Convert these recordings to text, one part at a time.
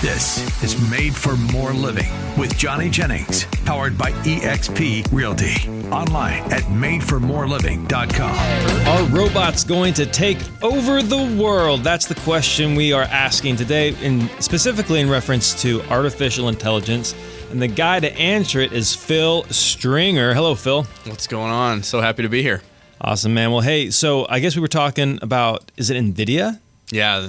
This is Made for More Living with Johnny Jennings, powered by eXp Realty. Online at madeformoreliving.com. Are robots going to take over the world? That's the question we are asking today, specifically in reference to artificial intelligence. And the guy to answer it is Phil Stringer. Hello, Phil. What's going on? So happy to be here. Awesome, man. Well, hey, so I guess we were talking about, is it NVIDIA? Yeah.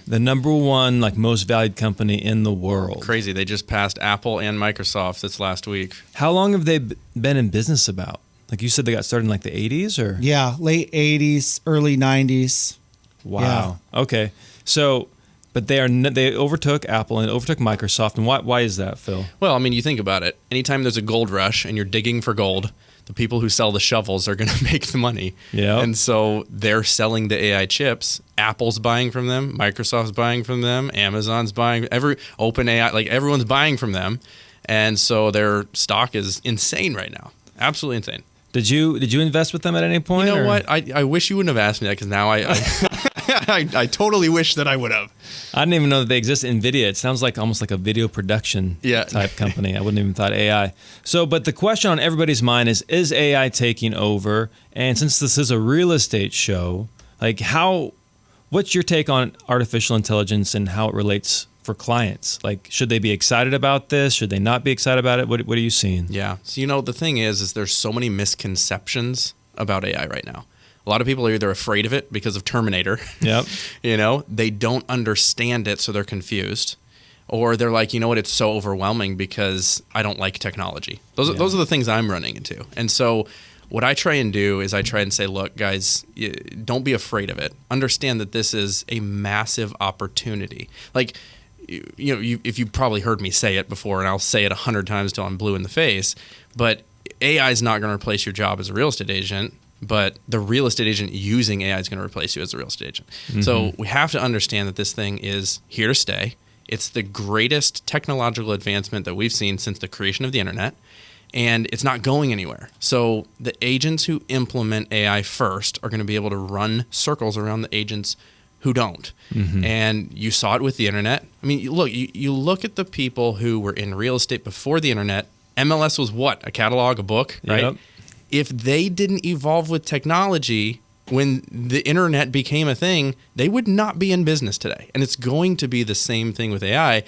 The number one, most valued company in the world. Crazy. They just passed Apple and Microsoft this last week. How long have they been in business about? Like you said, they got started in the 80s or? Yeah, late 80s, early 90s. Wow. Yeah. Okay. So, but they overtook Apple and overtook Microsoft. And why is that, Phil? Well, I mean, you think about it. Anytime there's a gold rush and you're digging for gold, the people who sell the shovels are going to make the money. Yeah. And so they're selling the AI chips. Apple's buying from them. Microsoft's buying from them. Amazon's buying. OpenAI, everyone's buying from them. And so their stock is insane right now. Absolutely insane. Did you invest with them at any point? You know what? I wish you wouldn't have asked me that, because now I totally wish that I would have. I didn't even know that they exist. NVIDIA. It sounds almost like a video production type company. I wouldn't even thought AI. So, but the question on everybody's mind is AI taking over? And since this is a real estate show, what's your take on artificial intelligence and how it relates for clients? Should they be excited about this? Should they not be excited about it? What are you seeing? Yeah. So, the thing is there's so many misconceptions about AI right now. A lot of people are either afraid of it because of Terminator. Yep. They don't understand it, so they're confused. Or they're like, you know what, it's so overwhelming because I don't like technology. Those are the things I'm running into. And so what I try and do is I try and say, look, guys, don't be afraid of it. Understand that this is a massive opportunity. If you've probably heard me say it before, and I'll say it 100 times till I'm blue in the face, but AI is not going to replace your job as a real estate agent. But the real estate agent using AI is going to replace you as a real estate agent. Mm-hmm. So we have to understand that this thing is here to stay. It's the greatest technological advancement that we've seen since the creation of the internet, and it's not going anywhere. So the agents who implement AI first are going to be able to run circles around the agents who don't. Mm-hmm. And you saw it with the internet. I mean, you look at the people who were in real estate before the internet. MLS was what? A catalog, a book, right? Yep. If they didn't evolve with technology when the internet became a thing, they would not be in business today. And it's going to be the same thing with AI.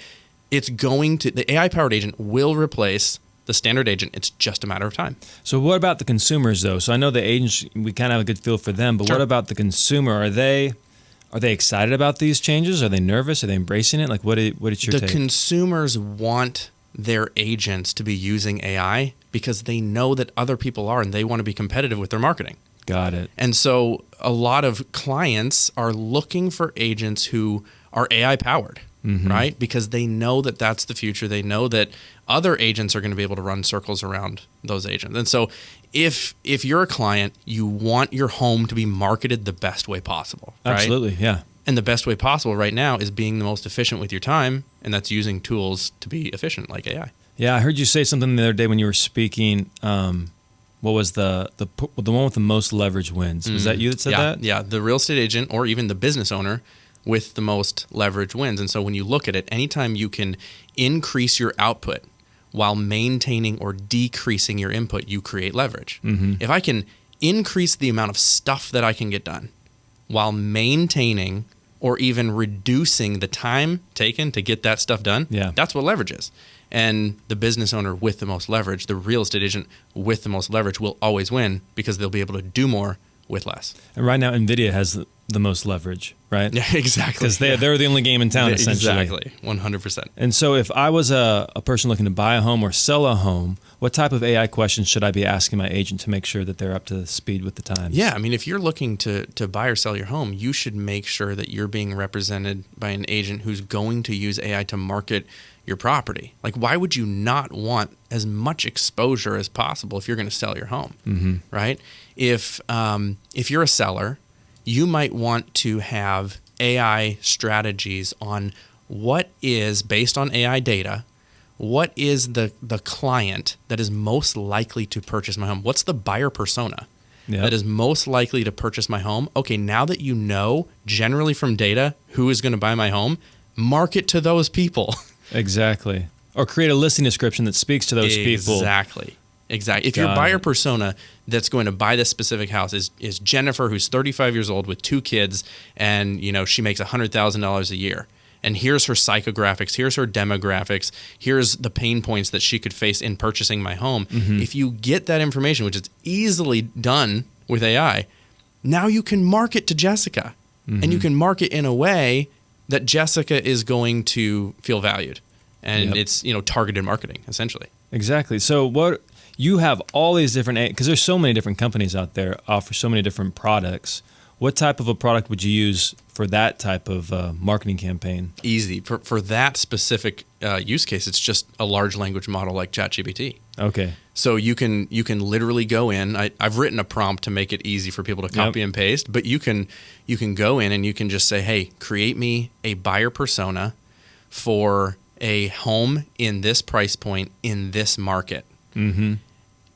The AI-powered agent will replace the standard agent. It's just a matter of time. So what about the consumers, though? So I know the agents, we kind of have a good feel for them, but What about the consumer? Are they excited about these changes? Are they nervous? Are they embracing it? What is your take? The consumers want their agents to be using AI because they know that other people are, and they want to be competitive with their marketing. Got it. And so a lot of clients are looking for agents who are AI powered, mm-hmm. right? Because they know that that's the future. They know that other agents are going to be able to run circles around those agents. And so if you're a client, you want your home to be marketed the best way possible, right? Absolutely, yeah. And the best way possible right now is being the most efficient with your time, and that's using tools to be efficient like AI. Yeah, I heard you say something the other day when you were speaking. What was the one with the most leverage wins? Was that you that said that? Yeah, the real estate agent or even the business owner with the most leverage wins. And so when you look at it, anytime you can increase your output while maintaining or decreasing your input, you create leverage. Mm-hmm. If I can increase the amount of stuff that I can get done while maintaining or even reducing the time taken to get that stuff done, that's what leverage is. And the business owner with the most leverage, the real estate agent with the most leverage will always win because they'll be able to do more with less. And right now, NVIDIA has the most leverage, right? Yeah, exactly. Because they're the only game in town, essentially. Exactly, 100%. And so if I was a person looking to buy a home or sell a home, what type of AI questions should I be asking my agent to make sure that they're up to speed with the times? Yeah, I mean, if you're looking to buy or sell your home, you should make sure that you're being represented by an agent who's going to use AI to market your property. Why would you not want as much exposure as possible if you're going to sell your home, mm-hmm. right? If you're a seller, you might want to have AI strategies on what is, based on AI data, what is the client that is most likely to purchase my home? What's the buyer persona that is most likely to purchase my home? Okay, now that you know generally from data who is going to buy my home, market to those people. Exactly. Or create a listing description that speaks to those people. Exactly. If your buyer persona that's going to buy this specific house is Jennifer, who's 35 years old with 2 kids, and she makes $100,000 a year. And here's her psychographics, here's her demographics, here's the pain points that she could face in purchasing my home. If you get that information, which is easily done with AI, now you can market to Jessica. And you can market in a way that Jessica is going to feel valued. And it's, targeted marketing, essentially. Exactly. So what you have all these different, because there's so many different companies out there offer so many different products. What type of a product would you use for that type of marketing campaign? Easy. For that specific use case, it's just a large language model like ChatGPT. Okay. So you can literally go in. I've written a prompt to make it easy for people to copy and paste, but you can go in and you can just say, hey, create me a buyer persona for a home in this price point in this market.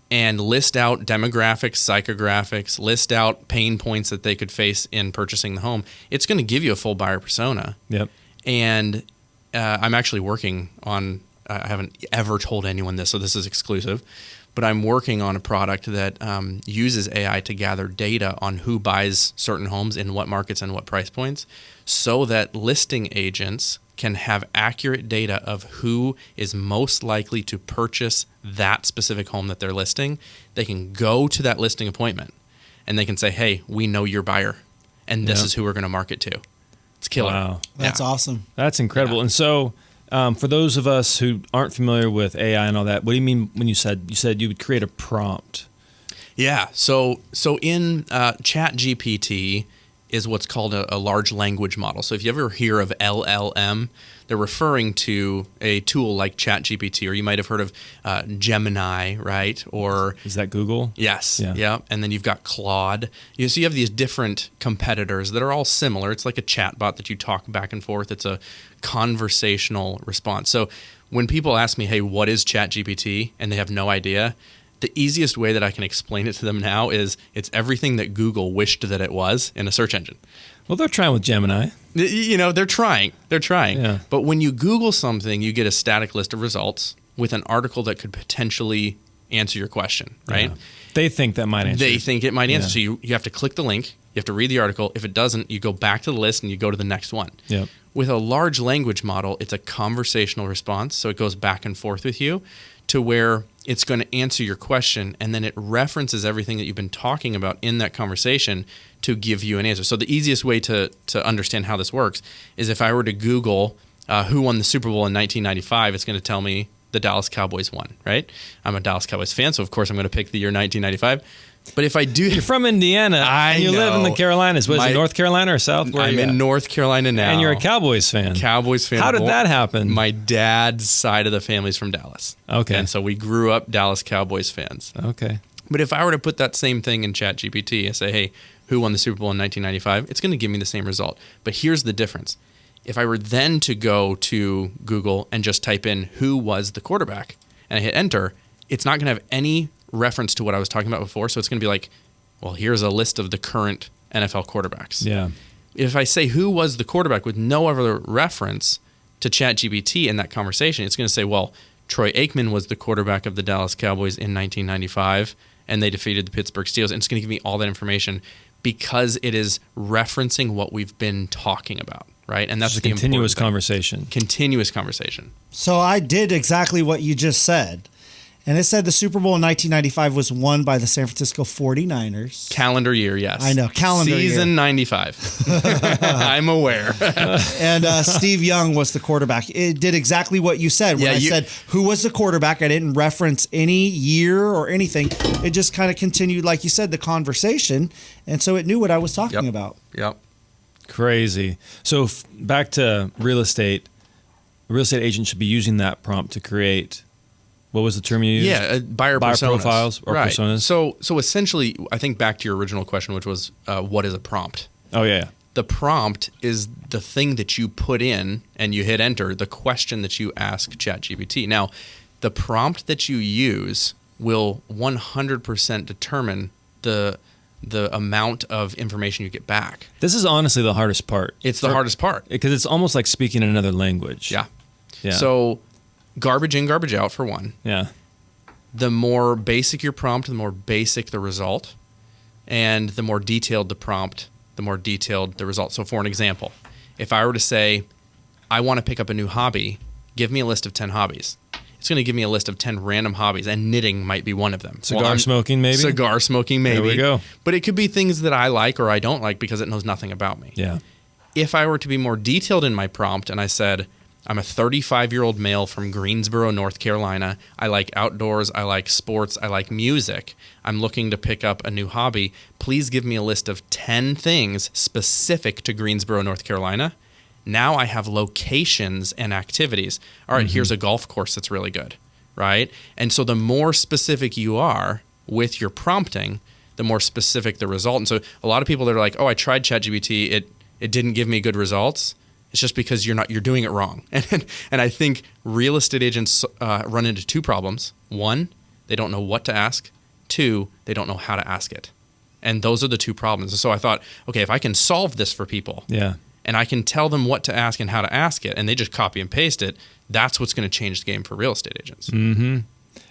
And list out demographics, psychographics, list out pain points that they could face in purchasing the home. It's going to give you a full buyer persona. Yep. And I'm actually working on, I haven't ever told anyone this, so this is exclusive, but I'm working on a product that uses AI to gather data on who buys certain homes in what markets and what price points, so that listing agents can have accurate data of who is most likely to purchase that specific home that they're listing. They can go to that listing appointment and they can say, hey, we know your buyer, and this is who we're going to market to. It's killer. Wow. That's awesome. That's incredible. And so for those of us who aren't familiar with AI and all that, what do you mean when you said you would create a prompt? Yeah. So in ChatGPT is what's called a large language model. So if you ever hear of LLM, they're referring to a tool like ChatGPT, or you might have heard of Gemini, right? Or is that Google? Yes. Yeah. And then you've got Claude. So you have these different competitors that are all similar. It's like a chatbot that you talk back and forth. It's a conversational response. So when people ask me, hey, what is ChatGPT? And they have no idea, the easiest way that I can explain it to them now is it's everything that Google wished that it was in a search engine. Well, they're trying with Gemini. They're trying. Yeah. But when you Google something, you get a static list of results with an article that could potentially answer your question, right? Yeah. They think that might answer. They think it might answer. Yeah. So you have to click the link. You have to read the article. If it doesn't, you go back to the list and you go to the next one. Yep. With a large language model, it's a conversational response. So it goes back and forth with you to where it's going to answer your question, and then it references everything that you've been talking about in that conversation to give you an answer. So the easiest way to understand how this works is if I were to Google who won the Super Bowl in 1995, it's going to tell me the Dallas Cowboys won, right? I'm a Dallas Cowboys fan, so of course I'm going to pick the year 1995. But if I do... You're from Indiana. And you live in the Carolinas. What is it, North Carolina or South? I'm in North Carolina now. And you're a Cowboys fan. Cowboys fan. How did that happen? My dad's side of the family's from Dallas. Okay. And so we grew up Dallas Cowboys fans. Okay. But if I were to put that same thing in ChatGPT and say, hey, who won the Super Bowl in 1995? It's going to give me the same result. But here's the difference. If I were then to go to Google and just type in who was the quarterback and I hit enter, it's not going to have any reference to what I was talking about before. So it's going to be like, well, here's a list of the current NFL quarterbacks. Yeah. If I say who was the quarterback with no other reference to ChatGPT in that conversation, it's going to say, well, Troy Aikman was the quarterback of the Dallas Cowboys in 1995, and they defeated the Pittsburgh Steelers. And it's going to give me all that information because it is referencing what we've been talking about, right? And that's the continuous conversation. Continuous conversation. So I did exactly what you just said. And it said the Super Bowl in 1995 was won by the San Francisco 49ers. Calendar year, yes. I know, calendar year. Season 95. I'm aware. And Steve Young was the quarterback. It did exactly what you said. When I said, who was the quarterback, I didn't reference any year or anything. It just kind of continued, like you said, the conversation. And so it knew what I was talking about. Yep. Crazy. So back to real estate. A real estate agent should be using that prompt to create... What was the term you used? Yeah, buyer profiles or right. personas. So essentially, I think back to your original question, which was, what is a prompt? Oh, yeah. The prompt is the thing that you put in and you hit enter, the question that you ask ChatGPT. Now, the prompt that you use will 100% determine the amount of information you get back. This is honestly the hardest part. It's the hardest part. Because it's almost like speaking another language. Yeah. Yeah. So garbage in, garbage out for one. Yeah. The more basic your prompt, the more basic the result. And the more detailed the prompt, the more detailed the result. So for an example, if I were to say, I want to pick up a new hobby, give me a list of 10 hobbies. It's going to give me a list of 10 random hobbies, and knitting might be one of them. Cigar smoking, maybe? Cigar smoking, maybe. There we go. But it could be things that I like or I don't like because it knows nothing about me. Yeah. If I were to be more detailed in my prompt and I said, I'm a 35-year-old male from Greensboro, North Carolina. I like outdoors. I like sports. I like music. I'm looking to pick up a new hobby. Please give me a list of 10 things specific to Greensboro, North Carolina. Now I have locations and activities. All right, here's a golf course that's really good, right? And so the more specific you are with your prompting, the more specific the result. And so a lot of people that are like, oh, I tried ChatGPT. It didn't give me good results. It's just because you're doing it wrong. And I think real estate agents run into two problems. One, they don't know what to ask. Two, they don't know how to ask it. And those are the two problems. And so I thought, okay, if I can solve this for people, and I can tell them what to ask and how to ask it, and they just copy and paste it, that's what's going to change the game for real estate agents. Mm-hmm.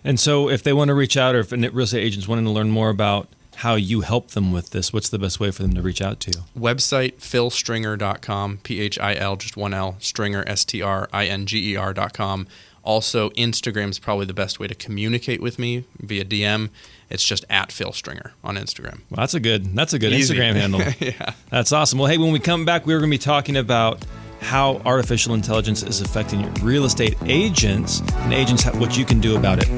And so if they want to reach out, or if real estate agents wanting to learn more about how you help them with this, what's the best way for them to reach out to you? Website, philstringer.com, Phil, just one L, Stringer, Stringer.com. Also, Instagram is probably the best way to communicate with me via DM. It's just at Phil Stringer on Instagram. Well, that's a good Easy. Instagram handle. Yeah. That's awesome. Well, hey, when we come back, we're going to be talking about how artificial intelligence is affecting real estate agents and agents, what you can do about it.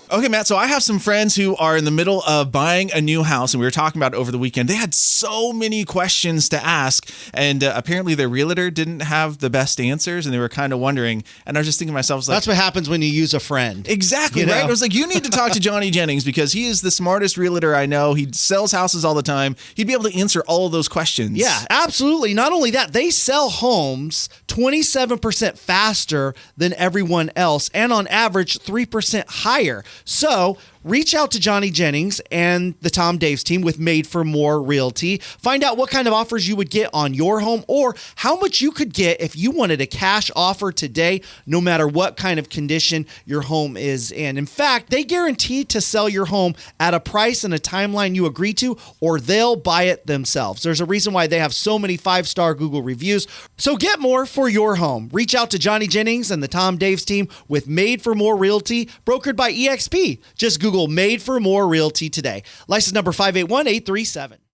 Okay, Matt, so I have some friends who are in the middle of buying a new house, and we were talking about it over the weekend. They had so many questions to ask, and apparently their realtor didn't have the best answers, and they were kind of wondering. And I was just thinking to myself, like, that's what happens when you use a friend. Exactly, right? I was like, you need to talk to Johnny Jennings because he is the smartest realtor I know. He sells houses all the time. He'd be able to answer all of those questions. Yeah, absolutely. Not only that, they sell homes 27% faster than everyone else, and on average, 3% higher. So reach out to Johnny Jennings and the Tom Daves team with Made for More Realty. Find out what kind of offers you would get on your home or how much you could get if you wanted a cash offer today, no matter what kind of condition your home is in. In fact, they guarantee to sell your home at a price and a timeline you agree to, or they'll buy it themselves. There's a reason why they have so many 5-star Google reviews. So get more for your home. Reach out to Johnny Jennings and the Tom Daves team with Made for More Realty, brokered by EXP. Just Google Made for More Realty today. License number 581837.